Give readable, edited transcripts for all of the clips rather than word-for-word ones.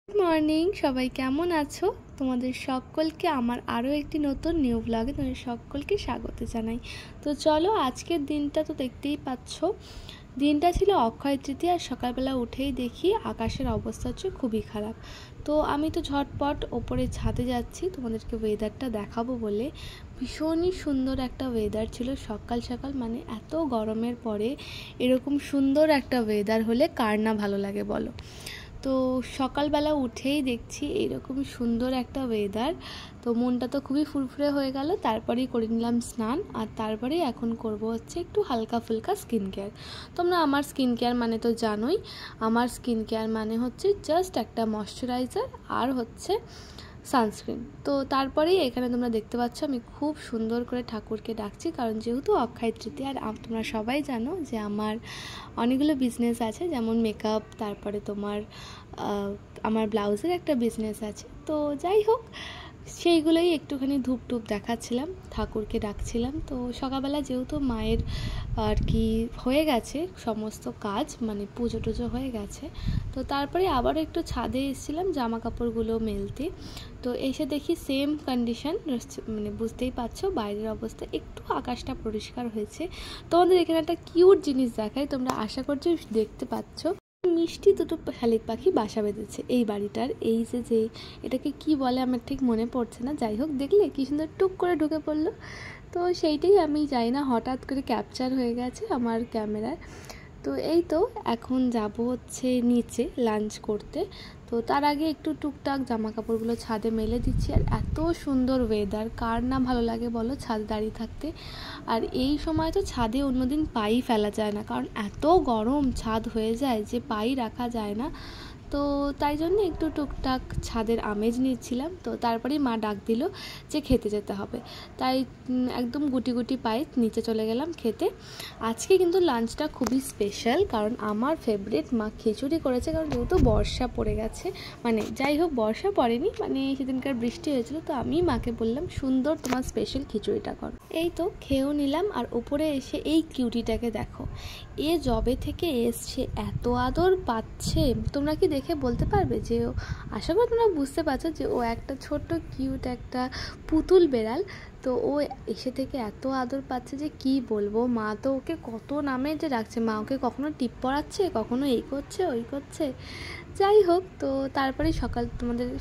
Good morning, সবাই কেমন আছো? তোমাদের সকলকে আমার আরও একটি নতুন নিউ ব্লগে তোমাদের সকলকে স্বাগত জানাই। তো চলো, আজকের দিনটা তো দেখতেই পাচ্ছ, দিনটা ছিল অক্ষয় তৃতীয়া। আর সকালবেলা উঠেই দেখি আকাশের অবস্থা হচ্ছে খুবই খারাপ। তো আমি তো ঝটপট ওপরে ছাদে যাচ্ছি তোমাদেরকে ওয়েদারটা দেখাবো বলে। ভীষণই সুন্দর একটা ওয়েদার ছিল সকাল সকাল, মানে এত গরমের পরে এরকম সুন্দর একটা ওয়েদার হলে কার না ভালো লাগে বলো। তো সকালবেলা উঠেই দেখছি এইরকম সুন্দর একটা ওয়েদার, তো মনটা তো খুবই ফুরফুরে হয়ে গেল। তারপরেই করে নিলাম স্নান, আর তারপরেই এখন করব হচ্ছে একটু হালকা ফুলকা স্কিন কেয়ার। তোমরা আমার স্কিন কেয়ার মানে তো জানোই, আমার স্কিন কেয়ার মানে হচ্ছে জাস্ট একটা ময়শ্চারাইজার আর হচ্ছে সানস্ক্রিন। তো তারপরেই এখানে তোমরা দেখতে পাচ্ছ আমি খুব সুন্দর করে ঠাকুরকে ডাকছি, কারণ যেহেতু অক্ষয় তৃতীয়া। আর তোমরা সবাই জানো যে আমার অনেকগুলো বিজনেস আছে, যেমন মেকআপ, তারপরে তোমার আমার ব্লাউজের একটা বিজনেস আছে। তো যাই হোক, সেইগুলোই একটুখানি ধূপ টুপ দেখাচ্ছিলাম, ঠাকুরকে ডাকছিলাম। তো সকালবেলা যেহেতু মায়ের আর কি হয়ে গেছে সমস্ত কাজ, মানে পুজো টুজো হয়ে গেছে, তো তারপরে আবারও একটু ছাদে এসেছিলাম জামা কাপড়গুলো মেলতে। তো এসে দেখি সেম কন্ডিশন, মানে বুঝতেই পারছো বাইরের অবস্থা। একটু আকাশটা পরিষ্কার হয়েছে। তোমাদের এখানে একটা কিউট জিনিস দেখাই, তোমরা আশা করছো দেখতে পাচ্ছ। মিষ্টি দুটো শালিক পাখি বাসা বেঁধেছে এই বাড়িটার। এই যে এটাকে কি বলে আমার ঠিক মনে পড়ছে না। যাই হোক, দেখলে কি সুন্দর টুক করে ঢুকে পড়লো। তো সেইটাই আমি জানি না, হঠাৎ করে ক্যাপচার হয়ে গেছে আমার ক্যামেরার। তো এই তো এখন যাব হচ্ছে নিচে লাঞ্চ করতে। তো তার আগে একটু টুকটাক জামা কাপড়গুলো ছাদে মেলে দিচ্ছি। আর এত সুন্দর ওয়েদার, কার না ভালো লাগে বলো ছাদে দাঁড়িয়ে থাকতে। আর এই সময় তো ছাদে অন্যদিন পাই ফেলা যায় না, কারণ এত গরম ছাদ হয়ে যায় যে পাই রাখা যায় না। তো তাই জন্য একটু টুকটাক ছাদের আমেজ নিচ্ছিলাম। তো তারপরেই মা ডাক দিল যে খেতে যেতে হবে, তাই একদম গুটি গুটি পায়ে নিচে চলে গেলাম খেতে। আজকে কিন্তু লাঞ্চটা খুবই স্পেশাল, কারণ আমার ফেভারিট মা খিচুড়ি করেছে। কারণ যেহেতু বর্ষা পড়ে গেছে, মানে যাই হোক বর্ষা পড়েনি, মানে সেদিনকার বৃষ্টি হয়েছিল, তো আমি মাকে বললাম সুন্দর তোমার স্পেশাল খিচুড়িটা করো। এই তো খেয়েও নিলাম। আর উপরে এসে এই কিউটিটাকে দেখো, এ জবে থেকে এসছে এত আদর পাচ্ছে। তোমরা কি দেখে বলতে পারবে যে ও, আশা করি তোমরা বুঝতে পারছো যে ও একটা ছোট্ট কিউট একটা পুতুল বেড়াল। তো ও এসে থেকে এত আদর পাচ্ছে যে কি বলবো। মা তো ওকে কত নামে যে ডাকছে, মা ওকে কখনো টিপ পড়াচ্ছে, কখনো এই করছে ওই করছে। যাই হোক, তো তারপরে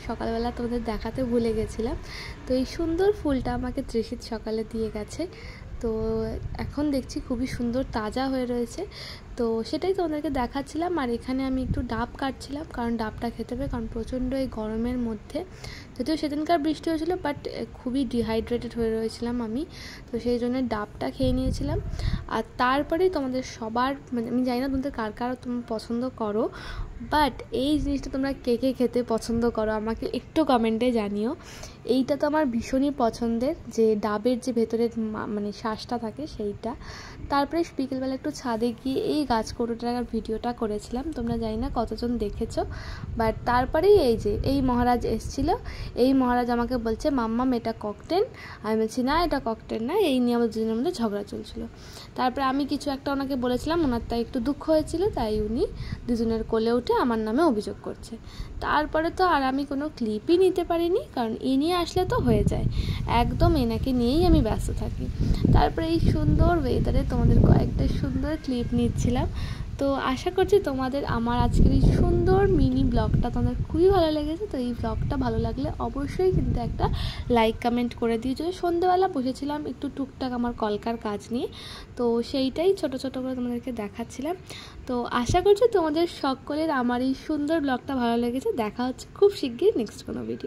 সকালবেলা তোমাদের দেখাতে ভুলে গেছিলাম। তো এই সুন্দর ফুলটা আমাকে তৃষিত সকালে দিয়ে গেছে। তো এখন দেখছি খুবই সুন্দর তাজা হয়ে রয়েছে, তো সেটাই তোমাদেরকে দেখাচ্ছিলাম। আর এখানে আমি একটু ডাব কাটছিলাম, কারণ ডাবটা খেতে হবে, কারণ প্রচণ্ড এই গরমের মধ্যে, যদিও সেদিনকার বৃষ্টি হয়েছিল, বাট খুবই ডিহাইড্রেটেড হয়ে রয়েছিলাম আমি। তো সেই জন্য ডাবটা খেয়ে নিয়েছিলাম। আর তারপরেই তোমাদের সবার, মানে আমি জানি না তোমাদের কার কার তোমরা পছন্দ করো, বাট এই জিনিসটা তোমরা কে কে খেতে পছন্দ করো আমাকে একটু কমেন্টে জানিও। এইটা তো আমার ভীষণই পছন্দের, যে ডাবের যে ভেতরের মানে শ্বাসটা থাকে সেইটা। তারপরে বিকেলবেলা একটু ছাদে গিয়ে এই গাছ কোটোটার ভিডিওটা করেছিলাম, তোমরা জানি না কতজন দেখেছো। বাট তারপরেই এই যে এই মহারাজ এসেছিলো, এই মহারাজ আমাকে বলছে মাম্মাম এটা ককটেল। আমি বলছি না এটা ককটেল না, এই নিয়ে আমাদের দুজনের মধ্যে ঝগড়া চলছিল। তারপরে আমি কিছু একটা ওনাকে বলেছিলাম, ওনার তাই একটু দুঃখ হয়েছিল, তাই উনি দুজনের কোলে উঠে আমার নামে অভিযোগ করছে। তারপরে তো আর আমি কোনো ক্লিপই নিতে পারিনি, কারণ এ নিয়ে আসলে তো হয়ে যায়, একদম এনাকে নিয়েই আমি ব্যস্ত থাকি। তারপরে এই সুন্দর ওয়েদারে তোমাদের কয়েকটা সুন্দর ক্লিপ নিচ্ছিলাম। তো আশা করছি তোমাদের আমার আজকের এই সুন্দর মিনি ব্লগটা তোমাদের খুবই ভালো লেগেছে। তো এই ব্লগটা ভালো লাগলে অবশ্যই কিন্তু একটা লাইক কমেন্ট করে দিয়েছো। সন্ধ্যেবেলা বসেছিলাম একটু টুকটাক আমার কলকার কাজ নিয়ে, তো সেইটাই ছোট ছোট করে তোমাদেরকে দেখাচ্ছিলাম। তো আশা করছি তোমাদের সকলের আমার এই সুন্দর ব্লগটা ভালো লেগেছে। দেখা হচ্ছে খুব শিগগির নেক্সট কোনো ভিডিও।